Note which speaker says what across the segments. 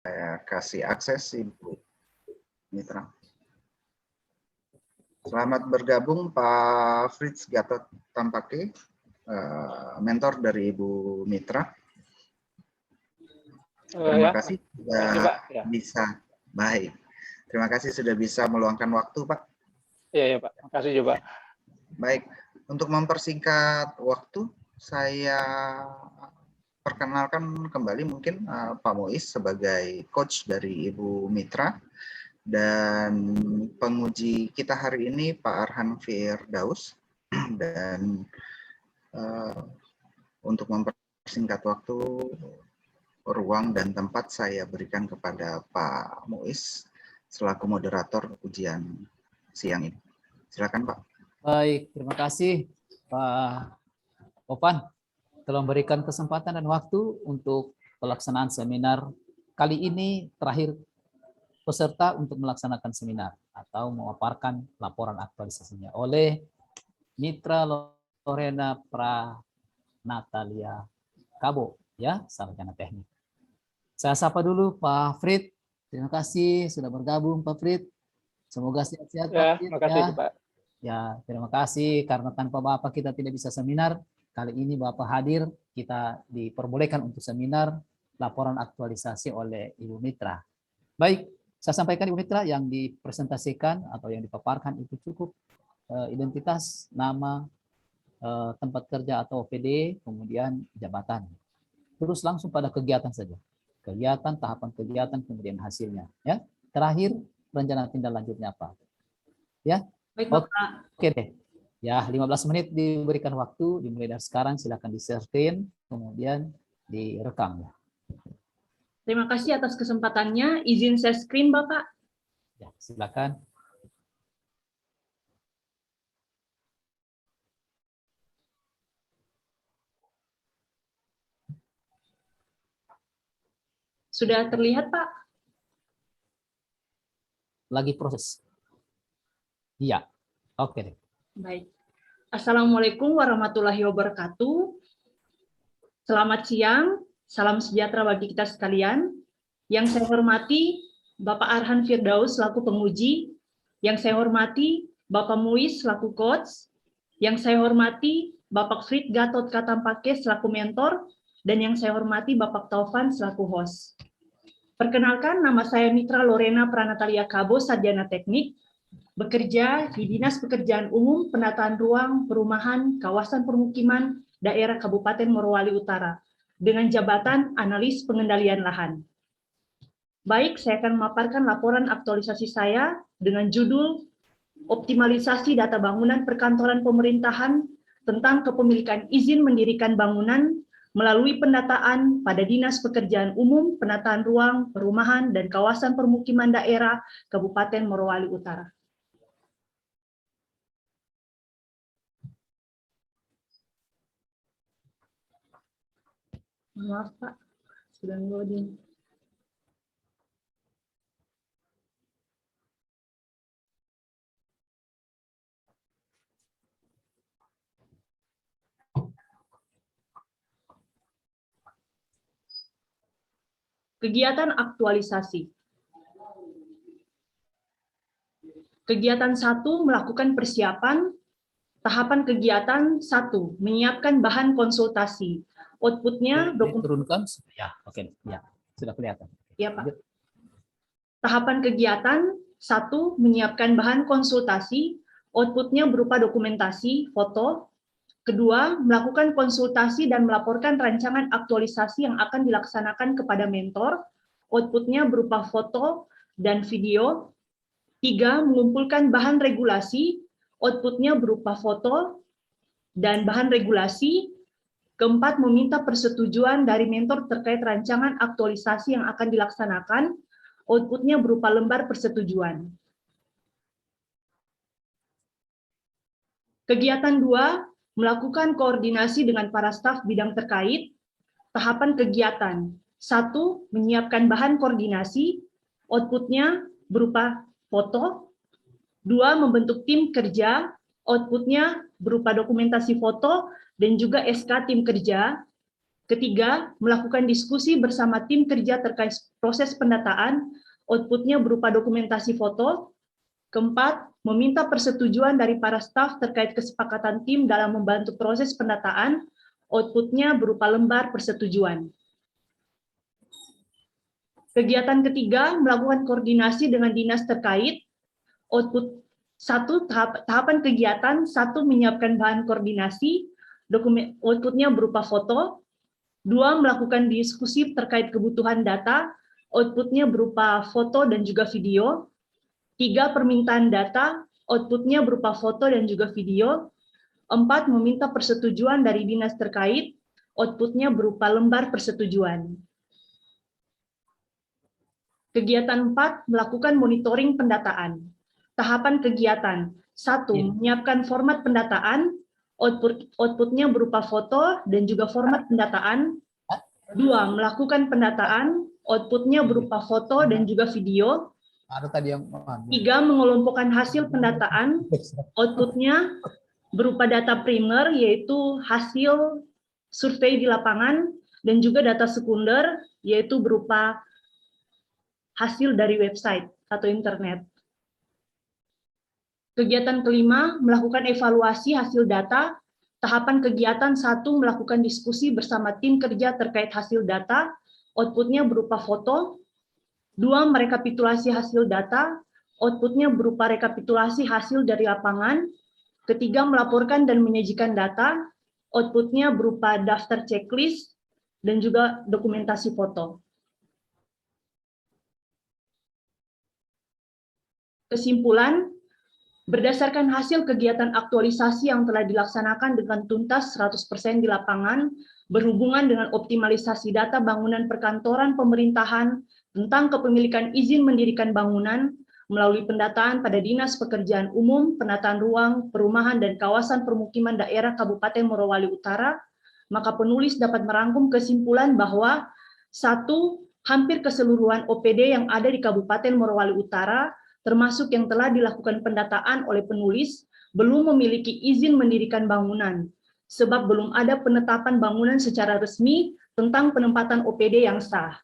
Speaker 1: Saya kasih akses Ibu Mitra. Selamat bergabung Pak Fritz Gatot Tampake, mentor dari Ibu Mitra. Terima kasih sudah bisa. Baik. Terima kasih sudah bisa meluangkan waktu, Pak.
Speaker 2: Iya, Pak. Terima kasih juga.
Speaker 1: Baik. Untuk mempersingkat waktu, saya perkenalkan kembali mungkin Pak Muiz sebagai coach dari Ibu Mitra, dan penguji kita hari ini Pak Arhan Firdaus. Dan untuk mempersingkat waktu, ruang dan tempat saya berikan kepada Pak Muiz selaku moderator ujian siang ini. Silakan Pak.
Speaker 3: Baik, terima kasih Pak Opan telah memberikan kesempatan dan waktu untuk pelaksanaan seminar kali ini. Terakhir peserta untuk melaksanakan seminar atau memaparkan laporan aktualisasinya oleh Mitra Lorena Pranatalia Kabo, ya, sarjana teknik. Saya sapa dulu Pak Frit. Terima kasih sudah bergabung Pak Frit. Semoga sehat-sehat Pak Frit.
Speaker 2: Terima kasih Pak.
Speaker 3: Ya, terima kasih karena tanpa Bapak kita tidak bisa seminar. Kali ini Bapak hadir, kita diperbolehkan untuk seminar laporan aktualisasi oleh Ibu Mitra. Baik, saya sampaikan Ibu Mitra yang dipresentasikan atau yang dipaparkan itu cukup identitas, nama, tempat kerja atau OPD, kemudian jabatan. Terus langsung pada kegiatan saja. Kegiatan, tahapan kegiatan, kemudian hasilnya. Ya, terakhir rencana tindak lanjutnya apa? Ya,
Speaker 4: baik Bapak.
Speaker 3: Oke deh. Ya, 15 menit diberikan waktu, dimulai dari sekarang, silakan di-share screen, kemudian direkam. Ya.
Speaker 4: Terima kasih atas kesempatannya. Izin share screen, Bapak.
Speaker 3: Ya, silakan.
Speaker 4: Sudah terlihat, Pak?
Speaker 3: Lagi proses. Iya, oke deh.
Speaker 4: Baik. Assalamualaikum warahmatullahi wabarakatuh. Selamat siang, salam sejahtera bagi kita sekalian. Yang saya hormati Bapak Arhan Firdaus selaku penguji, yang saya hormati Bapak Muiz selaku coach, yang saya hormati Bapak Frit Gatot Katampake selaku mentor, dan yang saya hormati Bapak Taufan selaku host. Perkenalkan, nama saya Mitra Lorena Pranatalia Kabo, sarjana teknik, bekerja di Dinas Pekerjaan Umum, Penataan Ruang, Perumahan, Kawasan Permukiman, Daerah Kabupaten Morowali Utara, dengan jabatan Analis Pengendalian Lahan. Baik, saya akan memaparkan laporan aktualisasi saya dengan judul Optimalisasi Data Bangunan Perkantoran Pemerintahan tentang Kepemilikan Izin Mendirikan Bangunan melalui pendataan pada Dinas Pekerjaan Umum, Penataan Ruang, Perumahan, dan Kawasan Permukiman Daerah Kabupaten Morowali Utara. Maaf Pak, sudah loading. Kegiatan aktualisasi. Kegiatan 1, melakukan persiapan. Tahapan kegiatan 1, menyiapkan bahan konsultasi. Outputnya
Speaker 3: turunkan. Ya, oke. Ya, sudah kelihatan.
Speaker 4: Ya, Pak. Tahapan kegiatan 1, menyiapkan bahan konsultasi. Outputnya berupa dokumentasi, foto. Kedua, melakukan konsultasi dan melaporkan rancangan aktualisasi yang akan dilaksanakan kepada mentor. Outputnya berupa foto dan video. 3, mengumpulkan bahan regulasi. Outputnya berupa foto dan bahan regulasi. Keempat, meminta persetujuan dari mentor terkait rancangan aktualisasi yang akan dilaksanakan. Outputnya berupa lembar persetujuan. Kegiatan 2, melakukan koordinasi dengan para staf bidang terkait. Tahapan kegiatan 1, menyiapkan bahan koordinasi. Outputnya berupa foto. 2, membentuk tim kerja. Outputnya berupa dokumentasi foto dan juga SK tim kerja. Ketiga, melakukan diskusi bersama tim kerja terkait proses pendataan, outputnya berupa dokumentasi foto. Keempat, meminta persetujuan dari para staf terkait kesepakatan tim dalam membantu proses pendataan, outputnya berupa lembar persetujuan. Kegiatan ketiga, melakukan koordinasi dengan dinas terkait. Output satu, tahapan kegiatan, satu, menyiapkan bahan koordinasi, outputnya berupa foto. Dua, melakukan diskusi terkait kebutuhan data, outputnya berupa foto dan juga video. Tiga, permintaan data, outputnya berupa foto dan juga video. Empat, meminta persetujuan dari dinas terkait, outputnya berupa lembar persetujuan. Kegiatan 4, melakukan monitoring pendataan. Tahapan kegiatan, 1, menyiapkan format pendataan, outputnya berupa foto dan juga format pendataan. 2, melakukan pendataan, outputnya berupa foto dan juga video. 3, mengelompokkan hasil pendataan, outputnya berupa data primer, yaitu hasil survei di lapangan, dan juga data sekunder, yaitu berupa hasil dari website atau internet. Kegiatan kelima, melakukan evaluasi hasil data. Tahapan kegiatan 1, melakukan diskusi bersama tim kerja terkait hasil data, outputnya berupa foto. 2, merekapitulasi hasil data, outputnya berupa rekapitulasi hasil dari lapangan. Ketiga, melaporkan dan menyajikan data, outputnya berupa daftar checklist dan juga dokumentasi foto. Kesimpulan, berdasarkan hasil kegiatan aktualisasi yang telah dilaksanakan dengan tuntas 100% di lapangan, berhubungan dengan optimalisasi data bangunan perkantoran pemerintahan tentang kepemilikan izin mendirikan bangunan melalui pendataan pada Dinas Pekerjaan Umum, Penataan Ruang, Perumahan, dan Kawasan Permukiman Daerah Kabupaten Morowali Utara, maka penulis dapat merangkum kesimpulan bahwa 1, hampir keseluruhan OPD yang ada di Kabupaten Morowali Utara termasuk yang telah dilakukan pendataan oleh penulis, belum memiliki izin mendirikan bangunan, sebab belum ada penetapan bangunan secara resmi tentang penempatan OPD yang sah.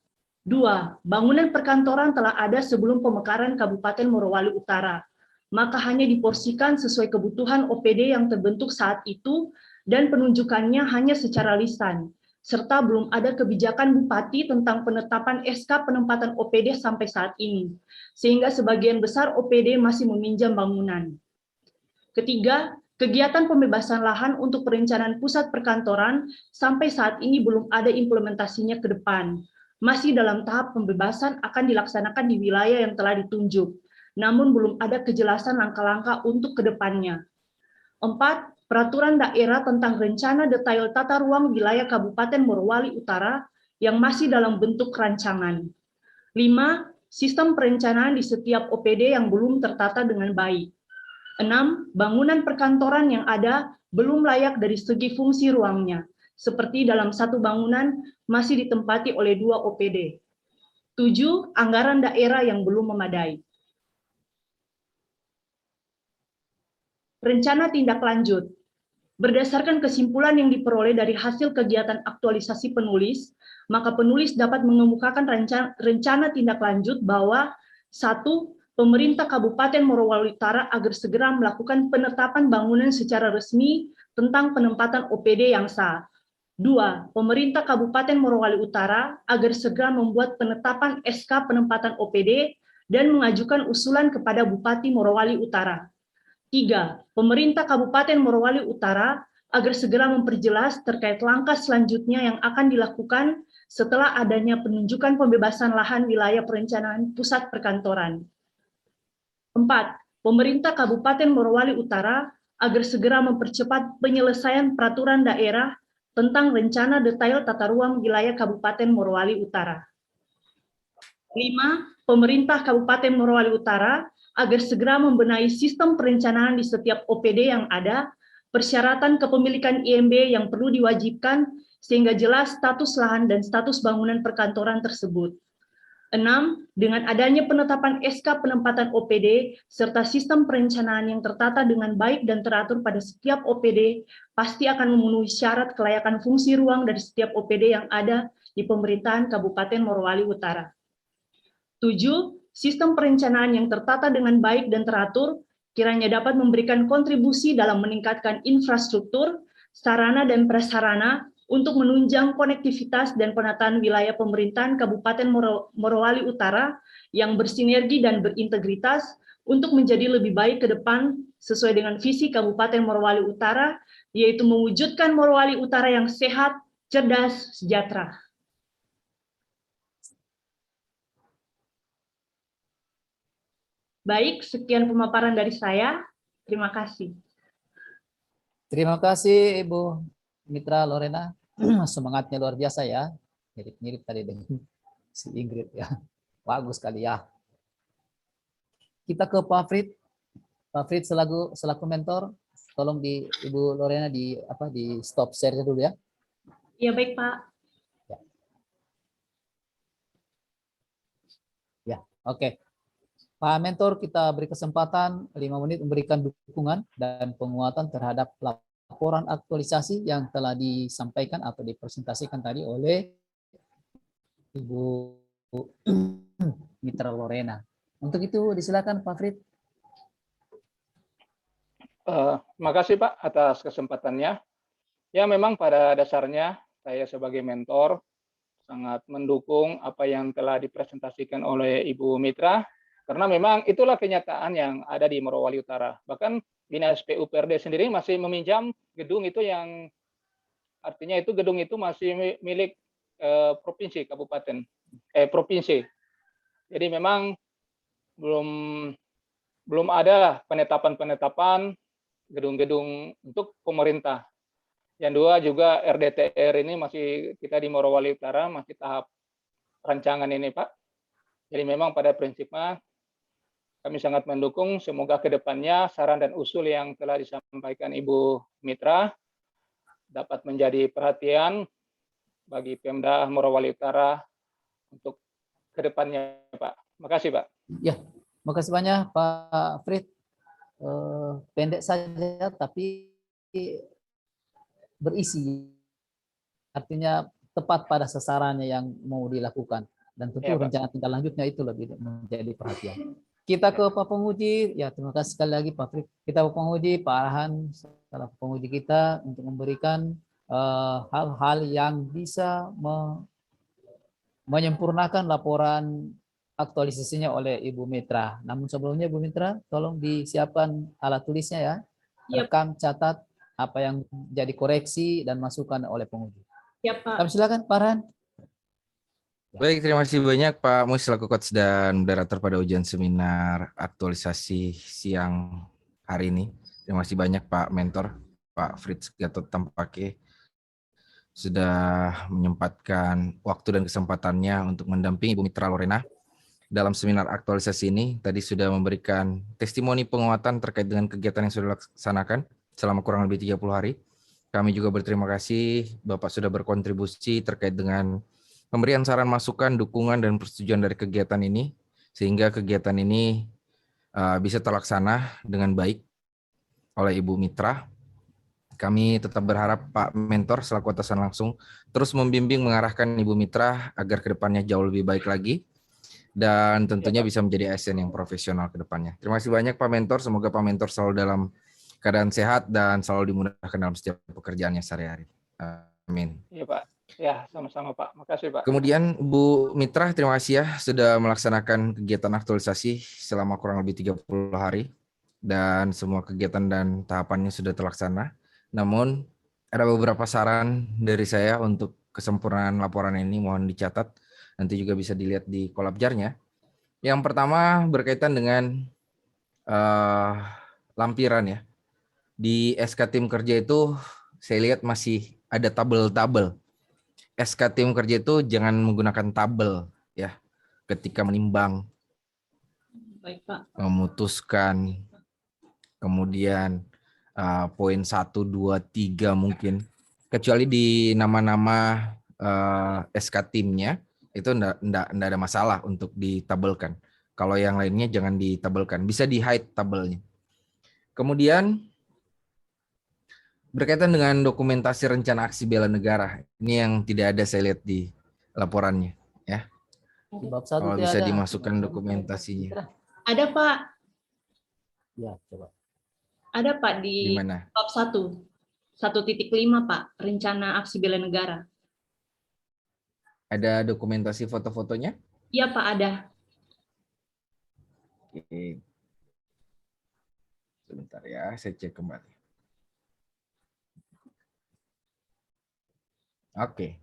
Speaker 4: 2, bangunan perkantoran telah ada sebelum pemekaran Kabupaten Morowali Utara, maka hanya diporsikan sesuai kebutuhan OPD yang terbentuk saat itu dan penunjukannya hanya secara lisan, serta belum ada kebijakan Bupati tentang penetapan SK penempatan OPD sampai saat ini, sehingga sebagian besar OPD masih meminjam bangunan. Ketiga, kegiatan pembebasan lahan untuk perencanaan pusat perkantoran sampai saat ini belum ada implementasinya ke depan. Masih dalam tahap pembebasan akan dilaksanakan di wilayah yang telah ditunjuk, namun belum ada kejelasan langkah-langkah untuk ke depannya. 4, Peraturan Daerah tentang Rencana Detail Tata Ruang Wilayah Kabupaten Morowali Utara yang masih dalam bentuk rancangan. 5, Sistem perencanaan di setiap OPD yang belum tertata dengan baik. 6, Bangunan perkantoran yang ada belum layak dari segi fungsi ruangnya, seperti dalam satu bangunan masih ditempati oleh 2 OPD. 7, Anggaran daerah yang belum memadai. Rencana tindak lanjut. Berdasarkan kesimpulan yang diperoleh dari hasil kegiatan aktualisasi penulis, maka penulis dapat mengemukakan rencana tindak lanjut bahwa 1, pemerintah Kabupaten Morowali Utara agar segera melakukan penetapan bangunan secara resmi tentang penempatan OPD yang sah. 2, pemerintah Kabupaten Morowali Utara agar segera membuat penetapan SK penempatan OPD dan mengajukan usulan kepada Bupati Morowali Utara. 3, pemerintah Kabupaten Morowali Utara agar segera memperjelas terkait langkah selanjutnya yang akan dilakukan setelah adanya penunjukan pembebasan lahan wilayah perencanaan pusat perkantoran. 4, pemerintah Kabupaten Morowali Utara agar segera mempercepat penyelesaian peraturan daerah tentang rencana detail tata ruang wilayah Kabupaten Morowali Utara. 5, pemerintah Kabupaten Morowali Utara agar segera membenahi sistem perencanaan di setiap OPD yang ada, persyaratan kepemilikan IMB yang perlu diwajibkan sehingga jelas status lahan dan status bangunan perkantoran tersebut. 6. Dengan adanya penetapan SK penempatan OPD serta sistem perencanaan yang tertata dengan baik dan teratur pada setiap OPD, pasti akan memenuhi syarat kelayakan fungsi ruang dari setiap OPD yang ada di pemerintahan Kabupaten Morowali Utara. 7. Sistem perencanaan yang tertata dengan baik dan teratur kiranya dapat memberikan kontribusi dalam meningkatkan infrastruktur, sarana dan prasarana untuk menunjang konektivitas dan penataan wilayah pemerintahan Kabupaten Morowali Utara yang bersinergi dan berintegritas untuk menjadi lebih baik ke depan sesuai dengan visi Kabupaten Morowali Utara, yaitu mewujudkan Morowali Utara yang sehat, cerdas, sejahtera. Baik, sekian pemaparan dari saya. Terima kasih.
Speaker 3: Terima kasih Ibu Mitra Lorena. Semangatnya luar biasa ya. Mirip-mirip tadi dengan si Ingrid ya. Bagus sekali ya. Kita ke Pak Frid. Pak Frid selaku mentor, tolong di Ibu Lorena di stop share dulu ya.
Speaker 4: Iya baik Pak.
Speaker 3: Ya, oke. Pak Mentor, kita beri kesempatan 5 menit memberikan dukungan dan penguatan terhadap laporan aktualisasi yang telah disampaikan atau dipresentasikan tadi oleh Ibu Mitra Lorena. Untuk itu disilakan Pak Frid.
Speaker 2: Terima kasih Pak atas kesempatannya. Ya memang pada dasarnya saya sebagai mentor sangat mendukung apa yang telah dipresentasikan oleh Ibu Mitra, karena memang itulah kenyataan yang ada di Morowali Utara. Bahkan Dinas PUPRD sendiri masih meminjam gedung itu yang artinya itu gedung itu masih milik provinsi, provinsi. Jadi memang belum ada penetapan gedung-gedung untuk pemerintah. Yang dua juga RDTR ini masih kita di Morowali Utara masih tahap rancangan ini Pak. Jadi memang pada prinsipnya kami sangat mendukung, semoga ke depannya saran dan usul yang telah disampaikan Ibu Mitra dapat menjadi perhatian bagi Pemda Morowali Utara untuk ke depannya, Pak. Makasih, Pak.
Speaker 3: Ya, makasih banyak Pak Frid. Pendek saja tapi berisi. Artinya tepat pada sasarannya yang mau dilakukan. Dan tentu
Speaker 2: Ya,
Speaker 3: rencana tinggal lanjutnya itu lebih menjadi perhatian. Kita ke Pak Penguji, ya terima kasih sekali lagi Pak Frid. Kita Pak Penguji, Pak Arhan, salah penguji kita untuk memberikan hal-hal yang bisa menyempurnakan laporan aktualisasinya oleh Ibu Mitra. Namun sebelumnya Ibu Mitra, tolong disiapkan alat tulisnya ya. Rekam, catat apa yang jadi koreksi dan masukan oleh penguji.
Speaker 4: Ya Pak.
Speaker 3: Kami silakan Pak Arhan.
Speaker 5: Baik, terima kasih banyak Pak Mus selaku coach dan moderator pada ujian seminar aktualisasi siang hari ini. Terima kasih banyak Pak Mentor, Pak Fritz Gatot Tampake sudah menyempatkan waktu dan kesempatannya untuk mendampingi Ibu Mitra Lorena dalam seminar aktualisasi ini. Tadi sudah memberikan testimoni penguatan terkait dengan kegiatan yang sudah dilaksanakan selama kurang lebih 30 hari. Kami juga berterima kasih Bapak sudah berkontribusi terkait dengan pemberian saran masukan, dukungan, dan persetujuan dari kegiatan ini, sehingga kegiatan ini bisa terlaksana dengan baik oleh Ibu Mitra. Kami tetap berharap Pak Mentor selaku atasan langsung terus membimbing mengarahkan Ibu Mitra agar kedepannya jauh lebih baik lagi, dan tentunya bisa menjadi ASN yang profesional ke depannya. Terima kasih banyak Pak Mentor, semoga Pak Mentor selalu dalam keadaan sehat dan selalu dimudahkan dalam setiap pekerjaannya sehari-hari. Amin.
Speaker 2: Iya Pak. Ya, sama-sama Pak. Makasih Pak.
Speaker 5: Kemudian Bu Mitra, terima kasih ya sudah melaksanakan kegiatan aktualisasi selama kurang lebih 30 hari dan semua kegiatan dan tahapannya sudah terlaksana. Namun ada beberapa saran dari saya untuk kesempurnaan laporan ini, mohon dicatat. Nanti juga bisa dilihat di kolabjarnya. Yang pertama berkaitan dengan lampiran ya. Di SK tim kerja itu saya lihat masih ada tabel-tabel. SK tim kerja itu jangan menggunakan tabel ya ketika menimbang,
Speaker 4: Baik, Pak.
Speaker 5: memutuskan, kemudian poin 1, 2, 3 mungkin, kecuali di nama-nama SK timnya, itu enggak ada masalah untuk ditabelkan. Kalau yang lainnya jangan ditabelkan, bisa di-hide tabelnya. Kemudian berkaitan dengan dokumentasi rencana aksi bela negara, ini yang tidak ada saya lihat di laporannya, ya.
Speaker 3: Di bab 1
Speaker 5: Kalau
Speaker 3: tidak
Speaker 5: bisa
Speaker 3: ada.
Speaker 5: dimasukkan dokumentasinya.
Speaker 4: Ada Pak,
Speaker 3: Ya, coba.
Speaker 4: ada Pak
Speaker 5: Di
Speaker 4: di
Speaker 5: mana?
Speaker 4: bab 1.5 Pak, rencana aksi bela negara.
Speaker 5: Ada dokumentasi foto-fotonya?
Speaker 4: Iya Pak, ada.
Speaker 5: Oke. Sebentar ya, saya cek kembali. Oke.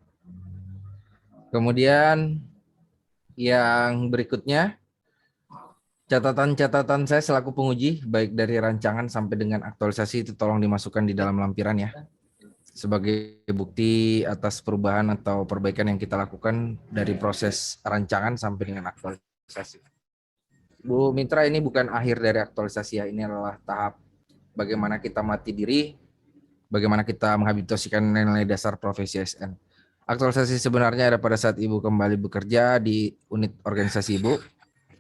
Speaker 5: Kemudian yang berikutnya, catatan-catatan saya selaku penguji, baik dari rancangan sampai dengan aktualisasi, itu tolong dimasukkan di dalam lampiran ya. Sebagai bukti atas perubahan atau perbaikan yang kita lakukan dari proses rancangan sampai dengan aktualisasi. Bu Mitra, ini bukan akhir dari aktualisasi ya, ini adalah tahap bagaimana kita mati diri, bagaimana kita menghabituasikan nilai dasar profesi ASN. Aktualisasi sebenarnya ada pada saat Ibu kembali bekerja di unit organisasi Ibu,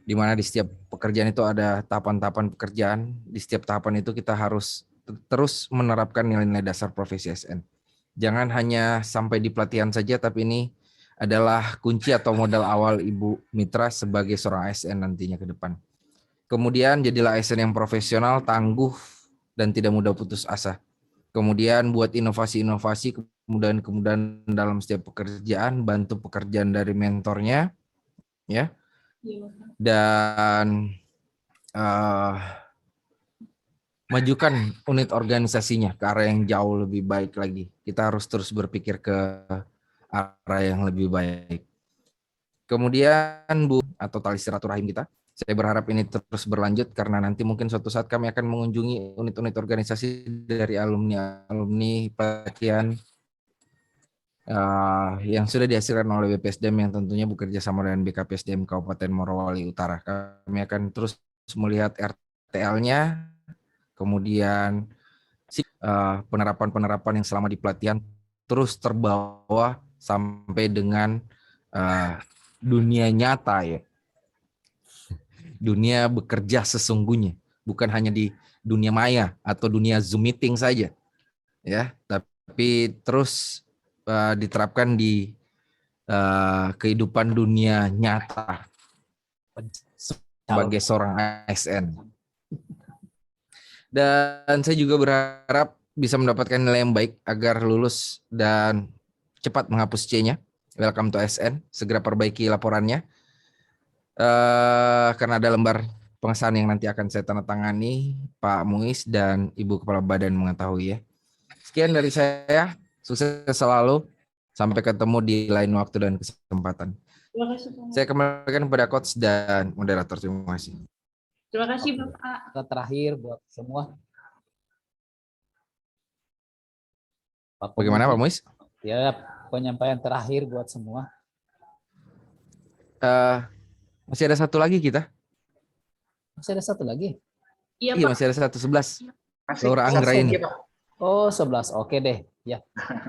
Speaker 5: di mana di setiap pekerjaan itu ada tahapan-tahapan pekerjaan. Di setiap tahapan itu kita harus terus menerapkan nilai-nilai dasar profesi ASN. Jangan hanya sampai di pelatihan saja, tapi ini adalah kunci atau modal awal Ibu Mitra sebagai seorang ASN nantinya ke depan. Kemudian jadilah ASN yang profesional, tangguh, dan tidak mudah putus asa. Kemudian buat inovasi-inovasi, kemudahan-kemudahan dalam setiap pekerjaan, bantu pekerjaan dari mentornya, ya. Dan majukan unit organisasinya ke arah yang jauh lebih baik lagi. Kita harus terus berpikir ke arah yang lebih baik. Kemudian Bu, atau tali silaturahim kita, saya berharap ini terus berlanjut karena nanti mungkin suatu saat kami akan mengunjungi unit-unit organisasi dari alumni pelatihan yang sudah dihasilkan oleh BPSDM yang tentunya bekerja sama dengan BKPSDM Kabupaten Morowali Utara. Kami akan terus melihat RTL-nya, kemudian penerapan-penerapan yang selama di pelatihan terus terbawa sampai dengan dunia nyata ya. Dunia bekerja sesungguhnya, bukan hanya di dunia maya atau dunia Zoom meeting saja. Ya, tapi terus diterapkan di kehidupan dunia nyata sebagai seorang ASN. Dan saya juga berharap bisa mendapatkan nilai yang baik agar lulus dan cepat menghapus C-nya. Welcome to ASN, segera perbaiki laporannya. Karena ada lembar pengesahan yang nanti akan saya tanda tangani, Pak Muiz dan Ibu Kepala Badan mengetahui ya. Sekian dari saya, sukses selalu, sampai ketemu di lain waktu dan kesempatan.
Speaker 4: Terima kasih Pak.
Speaker 5: Saya kembalikan kepada coach dan moderator. Terima kasih.
Speaker 4: Terima kasih Bapak.
Speaker 3: Terakhir buat semua.
Speaker 5: Bagaimana Pak Muiz?
Speaker 3: Ya, penyampaian terakhir buat semua.
Speaker 5: Masih ada satu lagi kita.
Speaker 3: Masih ada satu lagi?
Speaker 4: Iya
Speaker 5: Iya,
Speaker 4: Pak.
Speaker 5: masih ada 11.
Speaker 1: Masih
Speaker 5: Laura Anggra ini.
Speaker 3: Oh, 11. Oke deh. Ya,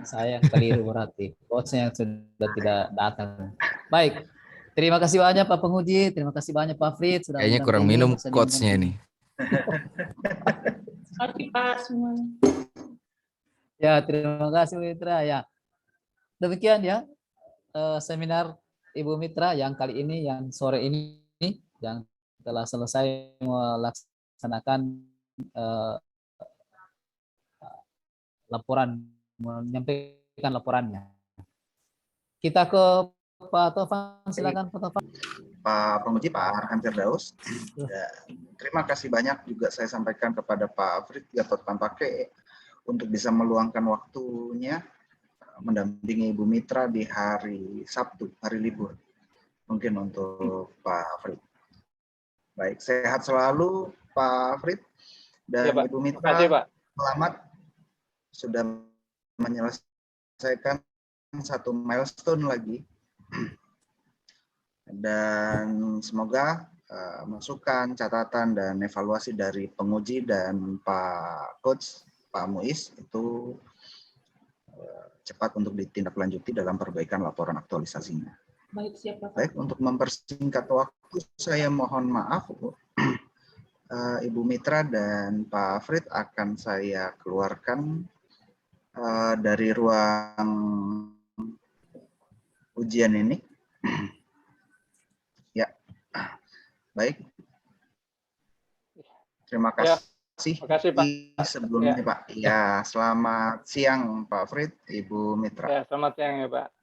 Speaker 3: saya yang keliru berarti. Coachnya yang sudah tidak datang. Baik. Terima kasih banyak Pak Penguji. Terima kasih banyak Pak Frit. Sudah
Speaker 5: Kayaknya kurang minum coachnya ini.
Speaker 4: Terima kasih Pak semuanya.
Speaker 3: Ya, terima kasih Mitra. Ya, demikian ya seminar Ibu Mitra yang kali ini, yang sore ini, yang telah selesai melaksanakan laporan, menyampaikan laporannya. Kita ke Pak Tovan, silakan Pak Tovan.
Speaker 1: Pak Penguji, Pak Arhan Firdaus. Terima kasih banyak juga saya sampaikan kepada Pak Frit Gatot Pampake untuk bisa meluangkan waktunya mendampingi Ibu Mitra di hari Sabtu, hari libur. Mungkin untuk Pak Frit. Baik, sehat selalu Pak Frit dan ya, Ibu Mitra.
Speaker 2: Terima kasih, Pak.
Speaker 1: Selamat sudah menyelesaikan satu milestone lagi. Dan semoga masukan, catatan, dan evaluasi dari penguji dan Pak Coach, Pak Muiz itu cepat untuk ditindaklanjuti dalam perbaikan laporan aktualisasinya.
Speaker 4: Baik, siap Bapak.
Speaker 1: Baik, untuk mempersingkat waktu, saya mohon maaf, Bu. Ibu Mitra dan Pak Frit akan saya keluarkan dari ruang ujian ini. Ya, baik. Terima kasih.
Speaker 2: Terima kasih, Pak.
Speaker 1: Sebelumnya, Pak. Ya, selamat siang, Pak Frit, Ibu Mitra.
Speaker 2: Ya, selamat siang ya, Pak.